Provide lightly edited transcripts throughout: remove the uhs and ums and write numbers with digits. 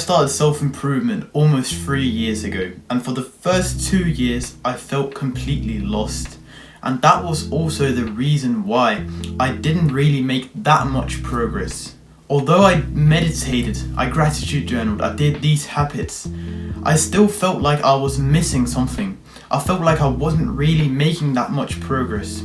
started self-improvement almost 3 years ago, and for the first 2 years I felt completely lost. And that was also the reason why I didn't really make that much progress. Although I meditated, I gratitude journaled, I did these habits, I still felt like I was missing something. I felt like I wasn't really making that much progress.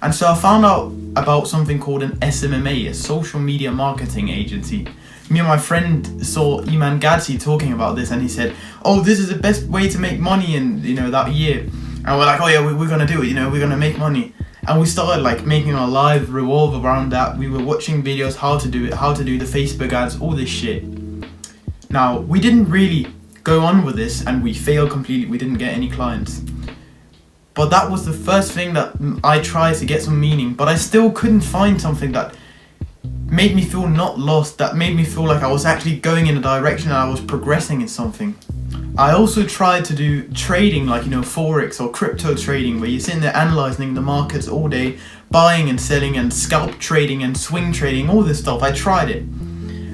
And so I found out about something called an SMMA, a social media marketing agency. Me and my friend saw Iman Gadzi talking about this, and he said, oh, this is the best way to make money in, that year. And we're like, oh yeah, we're gonna do it, we're gonna make money. And we started like making our lives revolve around that. We were watching videos how to do it, how to do the Facebook ads, all this shit. Now, we didn't really go on with this, and we failed completely. We didn't get any clients. But that was the first thing that I tried to get some meaning, but I still couldn't find something that made me feel not lost, that made me feel like I was actually going in a direction and I was progressing in something. I also tried to do trading, like, Forex or crypto trading, where you're sitting there analysing the markets all day, buying and selling and scalp trading and swing trading, all this stuff. I tried it.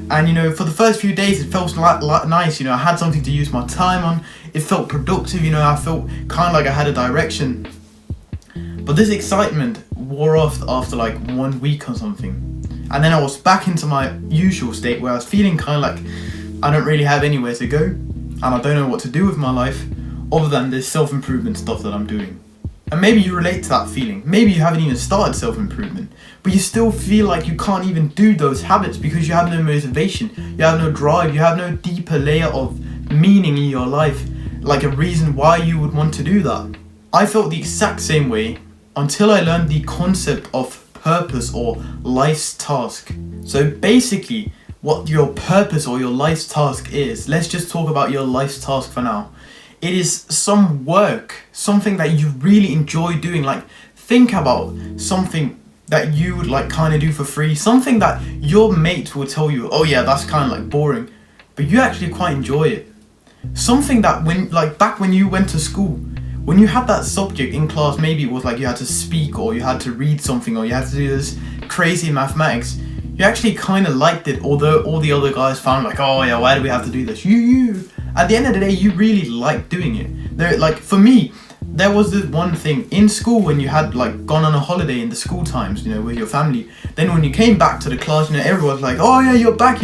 And, for the first few days, it felt nice. I had something to use my time on. It felt productive, I felt kind of like I had a direction. But this excitement wore off after like 1 week or something. And then I was back into my usual state where I was feeling kind of like I don't really have anywhere to go. And I don't know what to do with my life other than this self-improvement stuff that I'm doing. And maybe you relate to that feeling. Maybe you haven't even started self-improvement, but you still feel like you can't even do those habits because you have no motivation, you have no drive, you have no deeper layer of meaning in your life, like a reason why you would want to do that. I felt the exact same way until I learned the concept of purpose or life's task. So basically, what your purpose or your life's task is, let's just talk about your life's task for now. It is some work, something that you really enjoy doing. Like, think about something that you would like kind of do for free, something that your mate will tell you, oh yeah, that's kind of like boring, but you actually quite enjoy it. Something that back when you went to school, when you had that subject in class, maybe it was like you had to speak or you had to read something or you had to do this crazy mathematics, you actually kind of liked it, although all the other guys found like, oh yeah, why do we have to do this? You. At the end of the day, you really liked doing it. For me, there was this one thing in school when you had like gone on a holiday in the school times, with your family. Then when you came back to the class, everyone's like, oh yeah, you're back.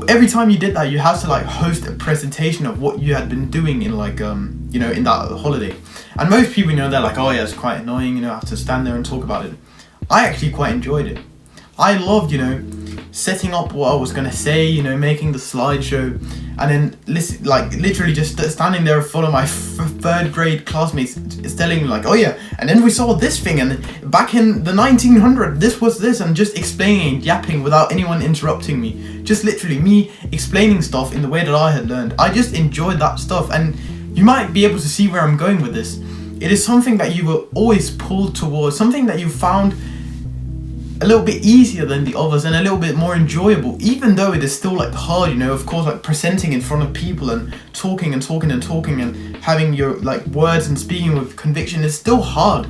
Every time you did that, you had to like host a presentation of what you had been doing in in that holiday. And most people, they're like, oh yeah, it's quite annoying, I have to stand there and talk about it. I actually quite enjoyed it. I loved, setting up what I was gonna say, making the slideshow, and then literally just standing there in front of my third grade classmates, telling me like, oh yeah, and then we saw this thing, and back in the 1900s, this was this, and just explaining and yapping without anyone interrupting me. Just literally me explaining stuff in the way that I had learned. I just enjoyed that stuff, and you might be able to see where I'm going with this. It is something that you were always pulled towards, something that you found a little bit easier than the others and a little bit more enjoyable, even though it is still like hard, of course, like presenting in front of people and talking and having your like words and speaking with conviction is still hard.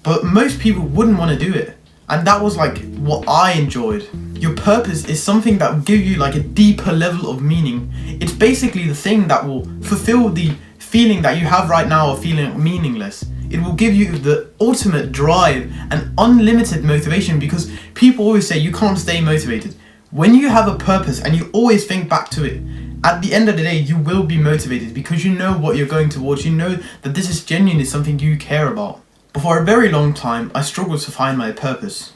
But most people wouldn't want to do it. And that was like what I enjoyed. Your purpose is something that will give you like a deeper level of meaning. It's basically the thing that will fulfill the feeling that you have right now of feeling meaningless. It will give you the ultimate drive and unlimited motivation, because people always say you can't stay motivated. When you have a purpose and you always think back to it, at the end of the day, you will be motivated because you know what you're going towards. You know that this is genuinely something you care about. But for a very long time, I struggled to find my purpose.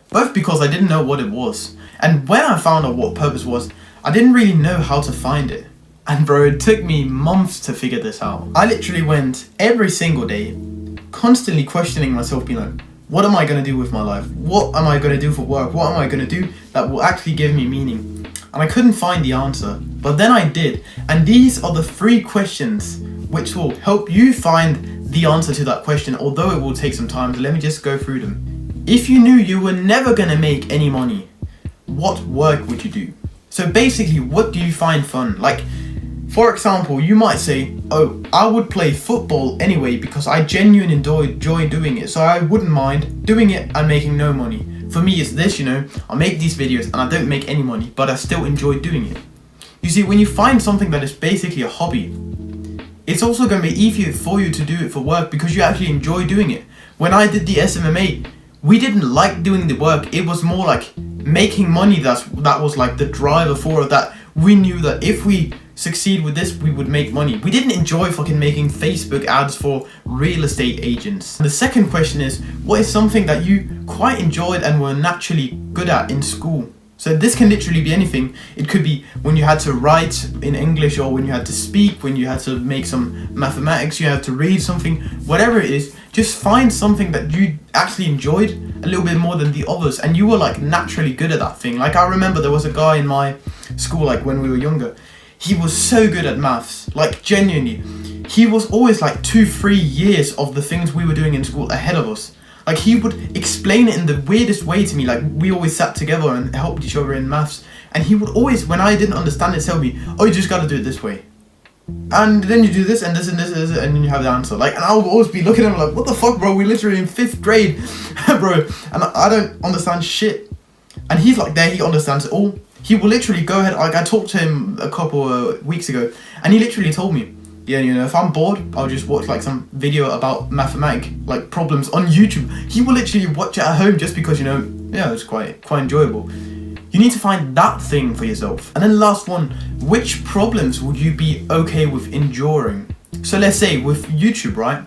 Both because I didn't know what it was, and when I found out what purpose was, I didn't really know how to find it. And bro, it took me months to figure this out. I literally went every single day, constantly questioning myself, being like, what am I going to do with my life? What am I going to do for work? What am I going to do that will actually give me meaning? And I couldn't find the answer, but then I did. And these are the 3 questions which will help you find the answer to that question, although it will take some time. So let me just go through them. If you knew you were never going to make any money, what work would you do? So basically, what do you find fun? Like, for example, you might say, oh, I would play football anyway because I genuinely enjoy doing it, so I wouldn't mind doing it and making no money. For me, it's this, I make these videos and I don't make any money, but I still enjoy doing it. You see, when you find something that is basically a hobby, it's also going to be easier for you to do it for work because you actually enjoy doing it. When I did the SMMA, we didn't like doing the work. It was more like making money that was like the driver for it, that we knew that if we succeed with this, we would make money. We didn't enjoy fucking making Facebook ads for real estate agents. The second question is, what is something that you quite enjoyed and were naturally good at in school? So this can literally be anything. It could be when you had to write in English, or when you had to speak, when you had to make some mathematics, you had to read something, whatever it is. Just find something that you actually enjoyed a little bit more than the others, and you were like naturally good at that thing. Like I remember there was a guy in my school, like when we were younger, he was so good at maths, like genuinely. He was always like 2-3 years of the things we were doing in school ahead of us. Like he would explain it in the weirdest way to me. Like we always sat together and helped each other in maths, and he would always, when I didn't understand it, tell me, oh, you just gotta do it this way. And then you do this and this and this and this, and then you have the answer. Like, and I would always be looking at him like, what the fuck, bro? We're literally in 5th grade, bro. And I don't understand shit. And he's like there, he understands it all. He will literally go ahead, like I talked to him a couple of weeks ago, and he literally told me, yeah, you know, if I'm bored, I'll just watch like some video about mathematic like problems on YouTube. He will literally watch it at home just because, you know, yeah, it's quite enjoyable. You need to find that thing for yourself. And then last one, which problems would you be okay with enduring? So let's say with YouTube, right?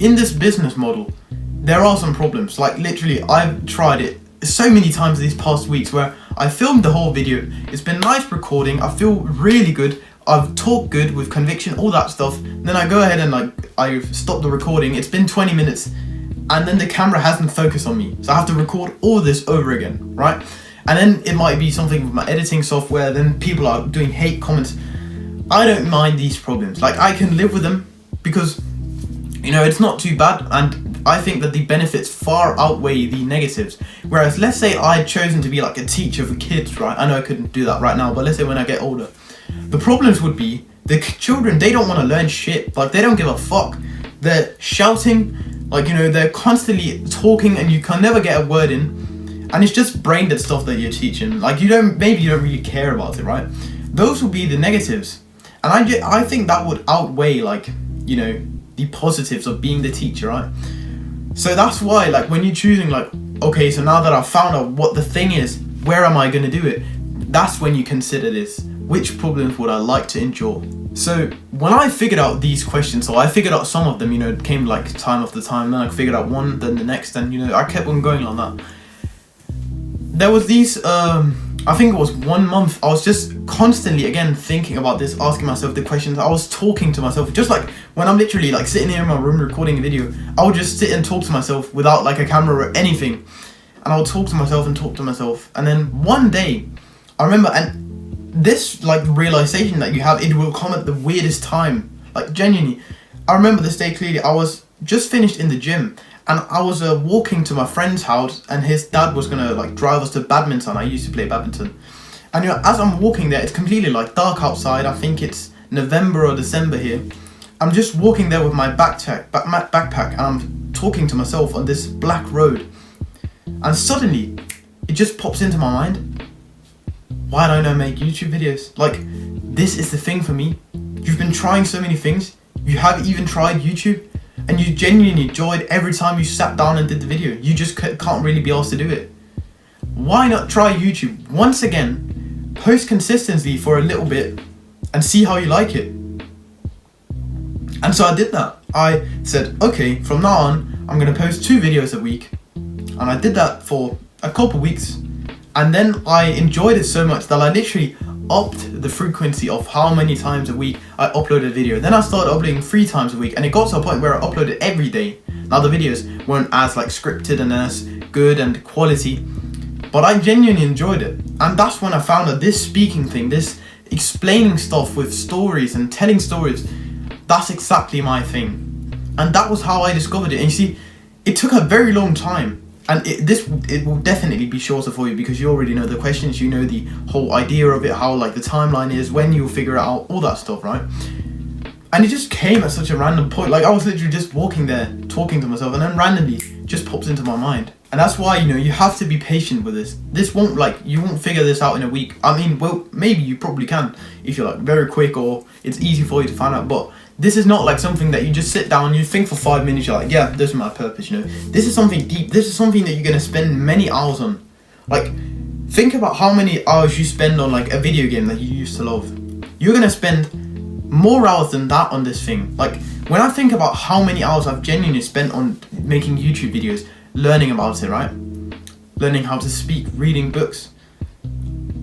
In this business model, there are some problems. Like literally, I've tried it so many times these past weeks where I filmed the whole video. It's been nice recording. I feel really good. I've talked good with conviction, all that stuff. Then I go ahead and like I've stopped the recording. It's been 20 minutes and then the camera hasn't focused on me. So I have to record all this over again, right? And then it might be something with my editing software. Then people are doing hate comments. I don't mind these problems. Like I can live with them because, you know, it's not too bad. And I think that the benefits far outweigh the negatives. Whereas let's say I had chosen to be like a teacher for kids, right? I know I couldn't do that right now, but let's say when I get older, the problems would be the children, they don't want to learn shit. Like they don't give a fuck. They're shouting, like, you know, they're constantly talking and you can never get a word in. And it's just brain dead stuff that you're teaching. Like maybe you don't really care about it, right? Those would be the negatives. And I think that would outweigh, like, you know, the positives of being the teacher, right? So that's why, like, when you're choosing, like, okay, so now that I've found out what the thing is, where am I going to do it? That's when you consider this. Which problems would I like to endure? So when I figured out these questions, so I figured out some of them, you know, it came like time after time, then I figured out one, then the next, and, you know, I kept on going like that. There was these, I think it was 1 month, I was just constantly, again, thinking about this, asking myself the questions. I was talking to myself, just like when I'm literally like sitting here in my room recording a video, I would just sit and talk to myself without like a camera or anything. And I would talk to myself and talk to myself. And then one day, I remember, and this like realization that you have, it will come at the weirdest time. Like genuinely, I remember this day clearly. I was just finished in the gym. And I was walking to my friend's house, and his dad was gonna like drive us to badminton. I used to play badminton, and you know, as I'm walking there, it's completely like dark outside. I think it's November or December here. I'm just walking there with my backpack, and I'm talking to myself on this black road, and suddenly, it just pops into my mind. Why don't I make YouTube videos? Like, this is the thing for me. You've been trying so many things. You have even tried YouTube. And you genuinely enjoyed every time you sat down and did the video. You just can't really be asked to do it. Why not try YouTube once again, post consistently for a little bit, and see how you like it? And so I did that. I said, okay, from now on, I'm going to post 2 videos a week. And I did that for a couple weeks. And then I enjoyed it so much that I literally upped the frequency of how many times a week I uploaded a video. Then I started uploading 3 times a week, and it got to a point where I uploaded every day. Now the videos weren't as like scripted and as good and quality, but I genuinely enjoyed it. And that's when I found that this speaking thing, this explaining stuff with stories and telling stories, that's exactly my thing. And that was how I discovered it. And you see, it took a very long time. And it will definitely be shorter for you because you already know the questions, you know the whole idea of it, how like the timeline is, when you'll figure it out, all that stuff, right? And it just came at such a random point. Like I was literally just walking there, talking to myself, and then randomly just pops into my mind. And that's why, you have to be patient with this. This won't, you won't figure this out in a week. I mean, well, maybe you probably can if you're very quick or it's easy for you to find out. But this is not something that you just sit down, you think for 5 minutes, you're like, yeah, this is my purpose, This is something deep. This is something that you're going to spend many hours on. Think about how many hours you spend on a video game that you used to love. You're going to spend more hours than that on this thing. When I think about how many hours I've genuinely spent on making YouTube videos, learning about it, right? Learning how to speak, reading books.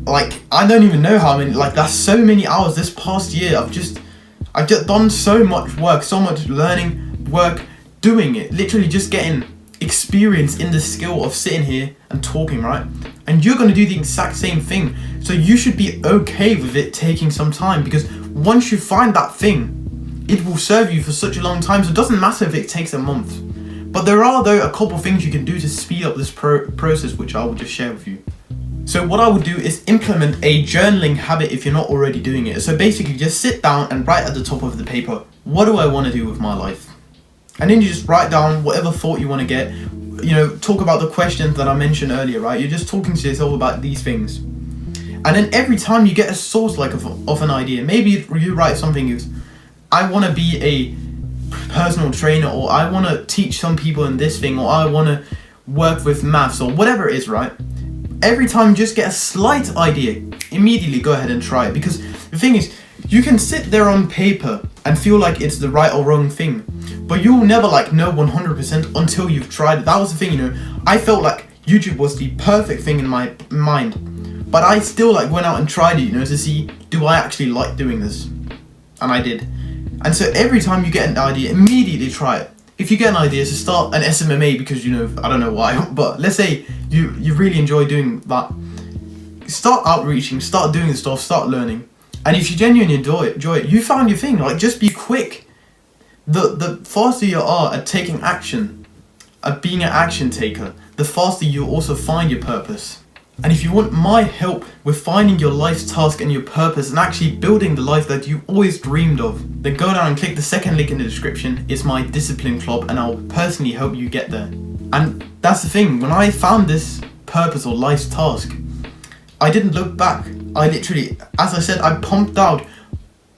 I don't even know how many, that's so many hours this past year. I've just done so much work, so much learning, work, doing it. Literally just getting experience in the skill of sitting here and talking, right? And you're going to do the exact same thing. So you should be okay with it taking some time, because once you find that thing, it will serve you for such a long time. So it doesn't matter if it takes a month. But there are, though, a couple things you can do to speed up this process, which I will just share with you. So what I would do is implement a journaling habit if you're not already doing it. So basically just sit down and write at the top of the paper, what do I want to do with my life? And then you just write down whatever thought you want to get. Talk about the questions that I mentioned earlier, right? You're just talking to yourself about these things. And then every time you get a source of an idea, maybe you write something is, I want to be a personal trainer, or I want to teach some people in this thing, or I want to work with maths, or whatever it is, right? Every time you just get a slight idea, immediately go ahead and try it. Because the thing is, you can sit there on paper and feel like it's the right or wrong thing, but you'll never know 100% until you've tried it. That was the thing, I felt like YouTube was the perfect thing in my mind, but I still went out and tried it, to see, do I actually like doing this? And I did. And so every time you get an idea, immediately try it. If you get an idea to start an SMMA because, I don't know why, but let's say you really enjoy doing that, start outreaching, start doing the stuff, start learning. And if you genuinely enjoy it, you found your thing. Just be quick. The faster you are at taking action, at being an action taker, the faster you also find your purpose. And if you want my help with finding your life's task and your purpose and actually building the life that you always dreamed of, then go down and click the second link in the description. It's my discipline club and I'll personally help you get there. And that's the thing, when I found this purpose or life's task, I didn't look back. I literally, as I said, I pumped out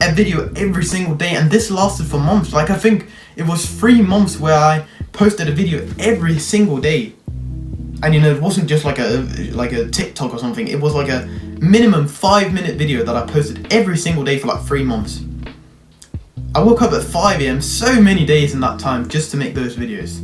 a video every single day, and this lasted for months. I think it was 3 months where I posted a video every single day. And it wasn't just like a TikTok or something. It was a minimum 5-minute video that I posted every single day for 3 months. I woke up at 5 a.m. so many days in that time just to make those videos.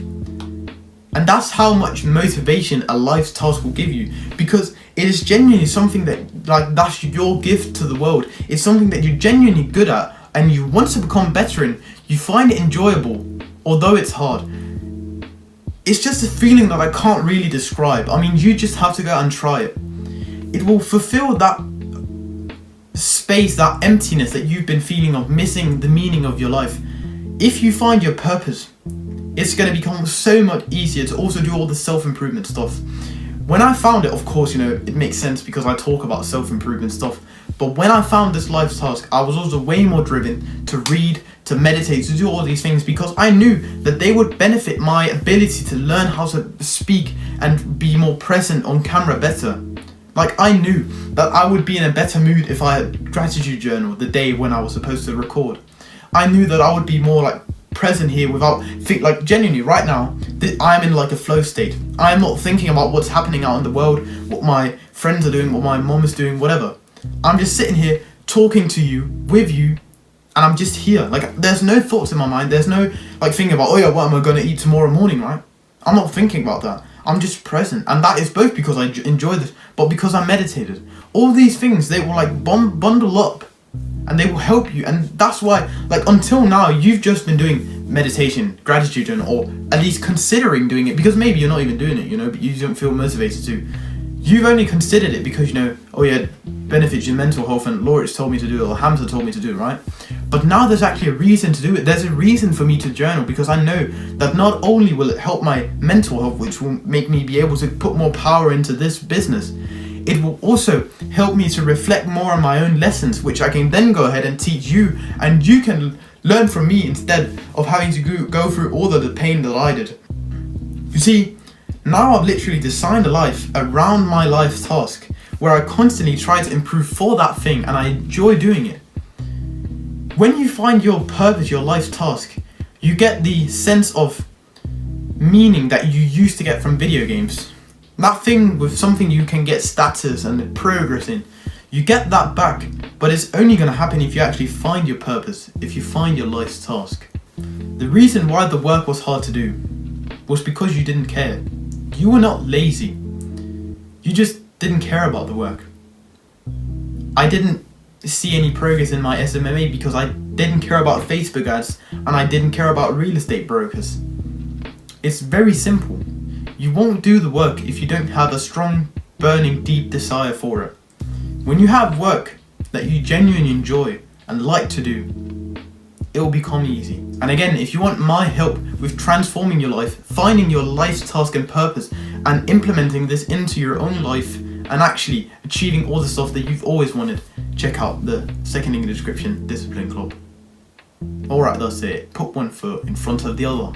And that's how much motivation a life's task will give you, because it is genuinely something that that's your gift to the world. It's something that you're genuinely good at and you want to become better in. You find it enjoyable, although it's hard. It's just a feeling that I can't really describe. I mean, you just have to go and try it. It will fulfill that space, that emptiness that you've been feeling of missing the meaning of your life. If you find your purpose, it's going to become so much easier to also do all the self-improvement stuff. When I found it, of course, it makes sense because I talk about self-improvement stuff. But when I found this life task, I was also way more driven to read, to meditate, to do all these things, because I knew that they would benefit my ability to learn how to speak and be more present on camera better. I knew that I would be in a better mood if I had gratitude journal the day when I was supposed to record. I knew that I would be more present here without genuinely right now I'm in a flow state. I am not thinking about what's happening out in the world, what my friends are doing, what my mom is doing, whatever. I'm just sitting here talking to you, with you, and I'm just here. There's no thoughts in my mind. There's no thinking about, oh yeah, what am I going to eat tomorrow morning, right? I'm not thinking about that. I'm just present, and that is both because I enjoy this, but because I meditated. All these things, they will bundle up, and they will help you. And that's why, until now, you've just been doing meditation, gratitude journal, or at least considering doing it, because maybe you're not even doing it, but you don't feel motivated to. You've only considered it because, oh yeah, benefits your mental health, and Laurich told me to do it, or Hamza told me to do it, right? But now there's actually a reason to do it. There's a reason for me to journal, because I know that not only will it help my mental health, which will make me be able to put more power into this business, it will also help me to reflect more on my own lessons, which I can then go ahead and teach you, and you can learn from me instead of having to go through all of the pain that I did. You see, Now I've literally designed a life around my life task where I constantly try to improve for that thing and I enjoy doing it. When you find your purpose, your life task, you get the sense of meaning that you used to get from video games. That thing with something you can get status and progress in. You get that back, but it's only going to happen if you actually find your purpose, if you find your life's task. The reason why the work was hard to do was because you didn't care. You were not lazy. You just didn't care about the work. I didn't see any progress in my SMMA because I didn't care about Facebook ads and I didn't care about real estate brokers. It's very simple. You won't do the work if you don't have a strong, burning, deep desire for it. When you have work that you genuinely enjoy and like to do, it will become easy. And again, if you want my help with transforming your life, finding your life's task and purpose, and implementing this into your own life, and actually achieving all the stuff that you've always wanted, check out the second link in the description, Discipline Club. Alright, that's it. Put one foot in front of the other.